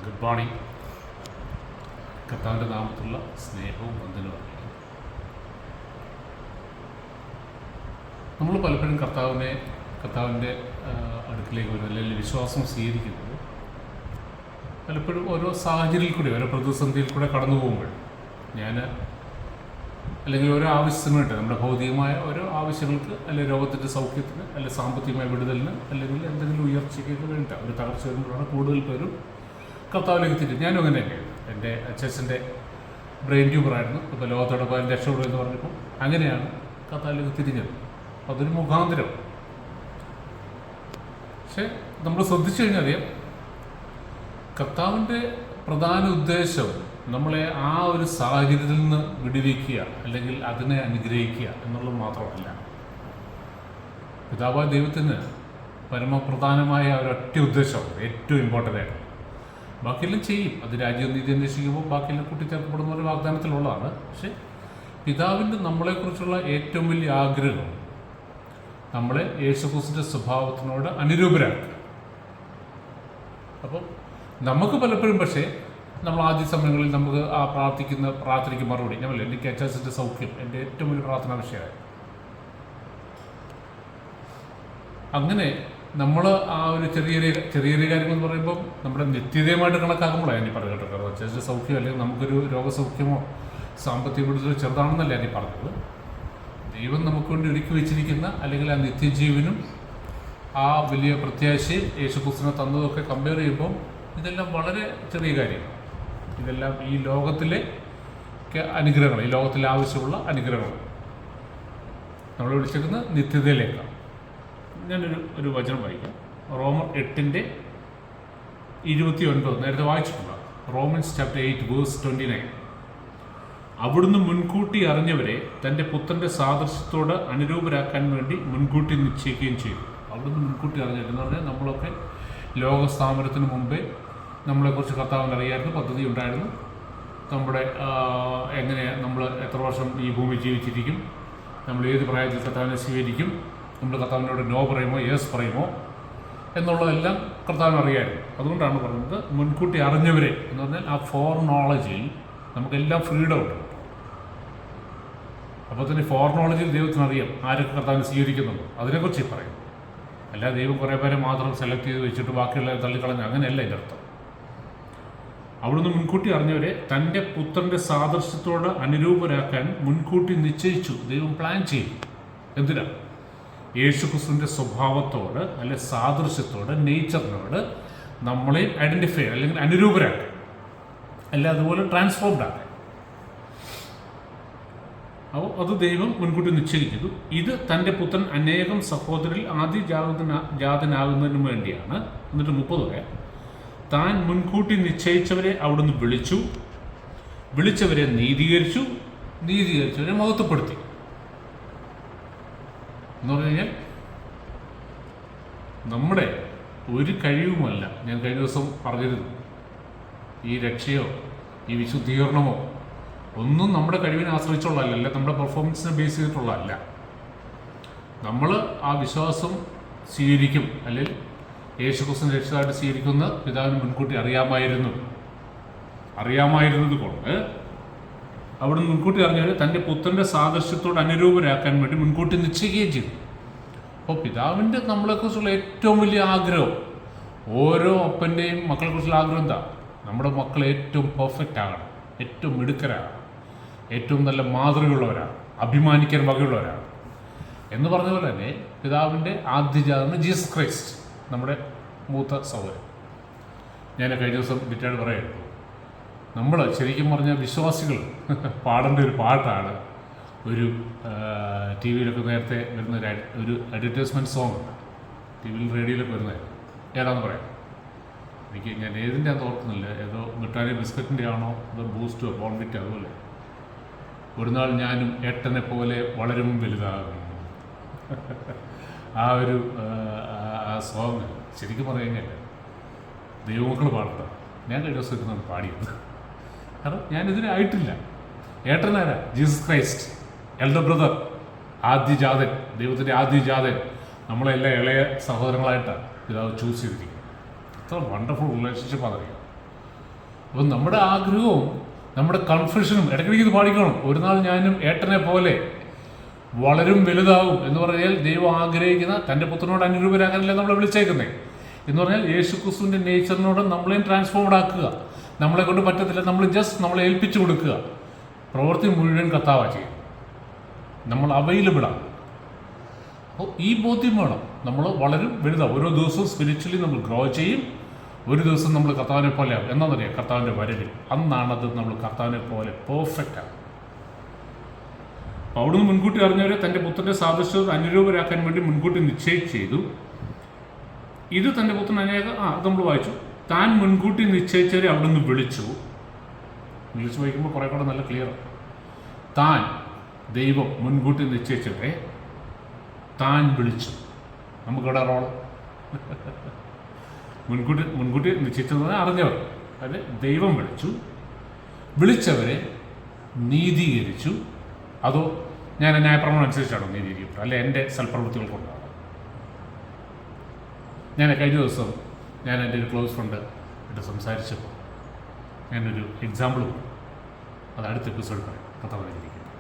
Good morning. കർത്താവിൻ്റെ നാമത്തിലുള്ള സ്നേഹവും വന്ദനവും. നമ്മൾ പലപ്പോഴും കർത്താവിൻ്റെ അടുക്കിലേക്ക് വരുന്നത് അല്ലെങ്കിൽ വിശ്വാസം സ്വീകരിക്കുന്നത് പലപ്പോഴും ഓരോ സാഹചര്യത്തിൽ കൂടി ഓരോ പ്രതിസന്ധിയിൽ കൂടെ കടന്നു പോകുമ്പോൾ അല്ലെങ്കിൽ ഓരോ ആവശ്യത്തിന് വേണ്ടി നമ്മുടെ ഭൗതികമായ ഓരോ ആവശ്യങ്ങൾക്ക് അല്ലെങ്കിൽ രോഗത്തിൻ്റെ സൗഖ്യത്തിന് അല്ലെങ്കിൽ സാമ്പത്തികമായ വിടുതലിന് അല്ലെങ്കിൽ എന്തെങ്കിലും ഉയർച്ചയ്ക്കൊക്കെ വേണ്ട ഒരു തകർച്ച വരുമ്പോഴാണ് കൂടുതൽ പേരും കർത്താവിലേക്ക് തിരിഞ്ഞു. ഞാനും അങ്ങനെ തന്നെയായിരുന്നു. എൻ്റെ അച്ഛൻ്റെ ബ്രെയിൻ ട്യൂമറായിരുന്നു. ഇപ്പോൾ ലോകത്തോടൊപ്പം അതിന് രക്ഷപ്പെടും എന്ന് പറഞ്ഞപ്പോൾ അങ്ങനെയാണ് കർത്താവിലേക്ക് തിരിഞ്ഞത്. അതൊരു മുഖാന്തരം. പക്ഷെ നമ്മൾ ശ്രദ്ധിച്ചു കഴിഞ്ഞാൽ അറിയാം, കർത്താവിൻ്റെ പ്രധാന ഉദ്ദേശം നമ്മളെ ആ ഒരു സാഹചര്യത്തിൽ നിന്ന് വിടുവിക്കുക അല്ലെങ്കിൽ അതിനെ അനുഗ്രഹിക്കുക എന്നുള്ളത് മാത്രമല്ല. പിതാവായ ദൈവത്തിന് പരമപ്രധാനമായ ഒരൊറ്റ ഉദ്ദേശം ഏറ്റവും ഇമ്പോർട്ടൻ്റ് ആയിട്ട്. ബാക്കിയെല്ലാം ചെയ്യും, അത് രാജ്യം നീതി അന്വേഷിക്കുമ്പോൾ ബാക്കിയെല്ലാം കൂട്ടിച്ചേർക്കപ്പെടുന്ന ഒരു വാഗ്ദാനത്തിലുള്ളതാണ്. പക്ഷെ പിതാവിൻ്റെ നമ്മളെക്കുറിച്ചുള്ള ഏറ്റവും വലിയ ആഗ്രഹം നമ്മളെ യേശുക്രിസ്തുവിൻ്റെ സ്വഭാവത്തിനോട് അനുരൂപരാക്കുക. അപ്പം നമുക്ക് പലപ്പോഴും പക്ഷേ നമ്മൾ ആദ്യ സമയങ്ങളിൽ നമുക്ക് ആ പ്രാർത്ഥനയ്ക്ക് മറുപടി ഞമ്മല്ലേ എനിക്ക് അച്ഛൻ്റെ സൗഖ്യം എൻ്റെ ഏറ്റവും വലിയ പ്രാർത്ഥനാ വിഷയമായി. അങ്ങനെ നമ്മൾ ആ ഒരു ചെറിയ കാര്യങ്ങൾ എന്ന് പറയുമ്പം നമ്മുടെ നിത്യതയുമായിട്ട് കണക്കാക്കുമ്പോഴാണ് ഞാൻ പറഞ്ഞത് കേട്ടോ. അച്ഛൻ്റെ സൗഖ്യം അല്ലെങ്കിൽ നമുക്കൊരു രോഗസൗഖ്യമോ സാമ്പത്തിക വിടുതലോ ചെറുതാണെന്നല്ല ഞാൻ പറഞ്ഞത്. ദൈവം നമുക്ക് വേണ്ടി ഒരുക്കി വെച്ചിരിക്കുന്ന അല്ലെങ്കിൽ ആ നിത്യജീവനും ആ വലിയ പ്രത്യാശയും യേശുക്രിസ്തുവിനെ തന്നതൊക്കെ കമ്പയർ ചെയ്യുമ്പോൾ ഇതെല്ലാം വളരെ ചെറിയ കാര്യമാണ്. ഇതെല്ലാം ഈ ലോകത്തിലെ അനുഗ്രഹങ്ങൾ, ഈ ലോകത്തിലെ ആവശ്യമുള്ള അനുഗ്രഹങ്ങൾ നമ്മൾ വിളിച്ചിരിക്കുന്ന നിത്യതയിലേക്കാണ്. ഞാനൊരു വചനം വായിക്കാം. റോമർ 8:29 നേരത്തെ വായിച്ചിട്ടുണ്ട്. Romans chapter 8 verse 29. അവിടുന്ന് മുൻകൂട്ടി അറിഞ്ഞവരെ തൻ്റെ പുത്രൻ്റെ സാദൃശ്യത്തോട് അനുരൂപരാക്കാൻ വേണ്ടി മുൻകൂട്ടി നിശ്ചയിക്കുകയും ചെയ്തു. അവിടുന്ന് മുൻകൂട്ടി അറിഞ്ഞവരെന്ന് പറഞ്ഞാൽ നമ്മളൊക്കെ ലോകസ്ഥാപനത്തിന് മുമ്പേ നമ്മളെക്കുറിച്ച് കർത്താവിന് അറിയായിരുന്നു, പദ്ധതി ഉണ്ടായിരുന്നു. നമ്മുടെ നമ്മൾ എത്ര വർഷം ഈ ഭൂമി ജീവിച്ചിരിക്കും, നമ്മൾ ഏത് പ്രായത്തിൽ കർത്താവിനെ സ്വീകരിക്കും, നമ്മൾ കർത്താവിനോട് നോ പറയുമോ യെസ് പറയുമോ എന്നുള്ളതെല്ലാം കർത്താവിന് അറിയായിരുന്നു. അതുകൊണ്ടാണ് പറയുന്നത് മുൻകൂട്ടി അറിഞ്ഞവരെ എന്ന് പറഞ്ഞാൽ ആ ഫോർ നോളജിൽ നമുക്കെല്ലാം ഫ്രീഡം ഉണ്ട്. അപ്പോൾ തന്നെ ഫോർ നോളജിൽ ദൈവത്തിന് അറിയാം ആരൊക്കെ കർത്താവിനെ സ്വീകരിക്കുന്നുണ്ടോ, അതിനെക്കുറിച്ച് പറയും. അല്ല ദൈവം കുറേ പേരെ മാത്രം സെലക്ട് ചെയ്ത് വെച്ചിട്ട് ബാക്കിയുള്ള തള്ളിക്കളഞ്ഞു, അങ്ങനെയല്ല എൻ്റെ അർത്ഥം. അവിടുന്ന് മുൻകൂട്ടി അറിഞ്ഞവരെ തൻ്റെ പുത്രൻ്റെ സാദൃശ്യത്തോട് അനുരൂപരാക്കാൻ മുൻകൂട്ടി നിശ്ചയിച്ചു. ദൈവം പ്ലാൻ ചെയ്തു. എന്തിനാണ്? യേശുക്രിസ്തുവിൻ്റെ സ്വഭാവത്തോട് അല്ലെ സാദൃശ്യത്തോട്, നേച്ചറിനോട് നമ്മളെ ഐഡൻറ്റിഫൈ അല്ലെങ്കിൽ അനുരൂപരാക്കാൻ, അല്ല അതുപോലെ ട്രാൻസ്ഫോംഡ് ആക്കാൻ. അപ്പോൾ അത് ദൈവം മുൻകൂട്ടി നിശ്ചയിച്ചു. ഇത് തൻ്റെ പുത്രൻ അനേകം സഹോദരിൽ ജാതനാകുന്നതിന് വേണ്ടിയാണ്. എന്നിട്ട് 30 പറയാം. താൻ മുൻകൂട്ടി നിശ്ചയിച്ചവരെ അവിടുന്ന് വിളിച്ചവരെ നീതീകരിച്ചവരെ മഹത്വപ്പെടുത്തി. എന്ന് പറഞ്ഞു കഴിഞ്ഞാൽ നമ്മുടെ ഒരു കഴിവുമല്ല. ഞാൻ കഴിഞ്ഞ ദിവസം പറഞ്ഞിരുന്നു, ഈ രക്ഷയോ ഈ വിശുദ്ധീകരണമോ ഒന്നും നമ്മുടെ കഴിവിനെ ആശ്രയിച്ചുള്ളതല്ല, അല്ല നമ്മുടെ പെർഫോമൻസിനെ ബേസ് ചെയ്തിട്ടുള്ളതല്ല. നമ്മൾ ആ വിശ്വാസം സ്വീകരിക്കും, അല്ലെങ്കിൽ യേശുക്രിസ്തുവിനെ രക്ഷിതായിട്ട് സ്വീകരിക്കുന്ന പിതാവിന് മുൻകൂട്ടി അറിയാമായിരുന്നത് കൊണ്ട് അവിടുന്ന് മുൻകൂട്ടി അറിഞ്ഞവരെ തൻ്റെ പുത്രൻ്റെ സാദൃശ്യത്തോട് അനുരൂപരാക്കാൻ വേണ്ടി മുൻകൂട്ടി നിശ്ചയിക്കുകയും ചെയ്തു. അപ്പോൾ പിതാവിൻ്റെ നമ്മളെക്കുറിച്ചുള്ള ഏറ്റവും വലിയ ആഗ്രഹം, ഓരോ അപ്പൻ്റെയും മക്കളെക്കുറിച്ചുള്ള ആഗ്രഹം എന്താ? നമ്മുടെ മക്കൾ ഏറ്റവും പെർഫെക്റ്റ് ആകണം, ഏറ്റവും മിടുക്കരാകണം, ഏറ്റവും നല്ല മാതൃകയുള്ളവരാണ്, അഭിമാനിക്കാൻ വകയുള്ളവരാണ് എന്ന് പറഞ്ഞ പോലെ തന്നെ പിതാവിൻ്റെ ആദ്യജാതന് ജീസസ് ക്രൈസ്റ്റ്, നമ്മുടെ മൂത്ത സഹോദരൻ. ഞാൻ കഴിഞ്ഞ ദിവസം ഡീറ്റെയിൽ പറയായിരുന്നു, നമ്മൾ ശരിക്കും പറഞ്ഞാൽ വിശ്വാസികൾ പാടേണ്ട ഒരു പാട്ടാണ്. ഒരു ടി വിയിലൊക്കെ നേരത്തെ വരുന്ന ഒരു അഡ്വർടൈസ്മെൻറ്റ് സോങ് ഉണ്ട്, ടി വിയിൽ റേഡിയോയിലൊക്കെ വരുന്നതായിരുന്നു. ഏതാണെന്ന് പറയാം. ഞാൻ ഏതിൻ്റെ അത് ഓർക്കുന്നില്ല, ഏതോ മിഠായി ബിസ്ക്കറ്റിൻ്റെ ആണോ അതോ ബൂസ്റ്റോ ബോൺവിറ്റോ, അതുപോലെ ഒരു നാൾ ഞാനും ഏട്ടനെ പോലെ വളരും വലുതാകും. ആ ഒരു ആ സോങ് ശരിക്കും പറഞ്ഞു കഴിഞ്ഞാൽ ദൈവമക്കൾ പാടണ്ട. ഞാൻ കഴിഞ്ഞ ദിവസം ഇരുന്നാണ് പാടിയത്. കാരണം ഞാനിതിനെ ആയിട്ടില്ല. ഏട്ടനാരാ? ജീസസ് ക്രൈസ്റ്റ്, എൽഡർ ബ്രദർ, ആദ്യജാതൻ, ദൈവത്തിൻ്റെ ആദ്യജാതൻ. നമ്മളെല്ലാം ഇളയ സഹോദരങ്ങളായിട്ടാണ് പിതാവ് ചൂസ് ചെയ്തിരിക്കുന്നത്. എത്ര വണ്ടർഫുൾ റിലേഷൻഷിപ്പ് അതറിയാം. അപ്പം നമ്മുടെ ആഗ്രഹവും നമ്മുടെ കൺഫ്യൂഷനും ഇടയ്ക്കിടയ്ക്ക് ഇത് പാടിക്കണം. ഒരു നാൾ ഞാനും ഏട്ടനെ പോലെ വളരും വലുതാകും എന്ന് പറഞ്ഞാൽ ദൈവം ആഗ്രഹിക്കുന്ന തൻ്റെ പുത്രനോട് അനുരൂപരാകാനല്ലേ നമ്മളെ വിളിച്ചേക്കുന്നത്. എന്ന് പറഞ്ഞാൽ യേശു ക്രിസ്തുവിൻ്റെ നേച്ചറിനോട് നമ്മളെയും ട്രാൻസ്ഫോംഡ് ആക്കുക. നമ്മളെ കൊണ്ട് പറ്റത്തില്ല, നമ്മളെ ഏൽപ്പിച്ചു കൊടുക്കുക. പ്രവൃത്തി മുഴുവൻ കർത്താവാ ചെയ്യും. നമ്മൾ അവൈലബിളാണ്. അപ്പോൾ ഈ ബോധ്യം വേണം. നമ്മൾ വളരും വലുതാവും. ഓരോ ദിവസവും സ്പിരിച്വലി നമ്മൾ ഗ്രോ ചെയ്യും. ഒരു ദിവസം നമ്മൾ കർത്താവിനെ പോലെ ആവും. എന്നാണെന്നറിയാം, കർത്താവിൻ്റെ വരവിൽ അന്നാണത് നമ്മൾ കർത്താവിനെ പോലെ പെർഫെക്റ്റ് ആവും. അപ്പോൾ അവിടുന്ന് മുൻകൂട്ടി അറിഞ്ഞവരെ തൻ്റെ പുത്രൻ്റെ സാദൃശ്യത അനുരൂപരാക്കാൻ വേണ്ടി മുൻകൂട്ടി നിശ്ചയിച്ച് ചെയ്തു. ഇത് തൻ്റെ പുത്രൻ അത് നമ്മൾ വായിച്ചു. താൻ മുൻകൂട്ടി നിശ്ചയിച്ചവരെ അവിടുന്ന് വിളിച്ചു വായിക്കുമ്പോൾ കുറേ കൂടെ നല്ല ക്ലിയർ. താൻ ദൈവം മുൻകൂട്ടി നിശ്ചയിച്ചവരെ താൻ വിളിച്ചു. നമുക്കിവിടെ റോള് മുൻകൂട്ടി നിശ്ചയിച്ചത് അറിഞ്ഞവർ, അല്ലെ ദൈവം വിളിച്ചവരെ നീതീകരിച്ചു. അതോ ഞാൻ ന്യായപ്രമാണം അനുസരിച്ചാണോ നീതീകരിക്കപ്പെട്ടു, അല്ലെ എൻ്റെ സൽപ്രവൃത്തികൾ കൊണ്ടാണ്? ഞാൻ കഴിഞ്ഞ ദിവസം എൻ്റെ ഒരു ക്ലോസ് ഫ്രണ്ട് ആയിട്ട് സംസാരിച്ചപ്പോൾ ഞാനൊരു എക്സാമ്പിൾ, അത് അടുത്ത എപ്പിസോഡ് പറയാം. കഥ പറഞ്ഞിരിക്കുന്നു.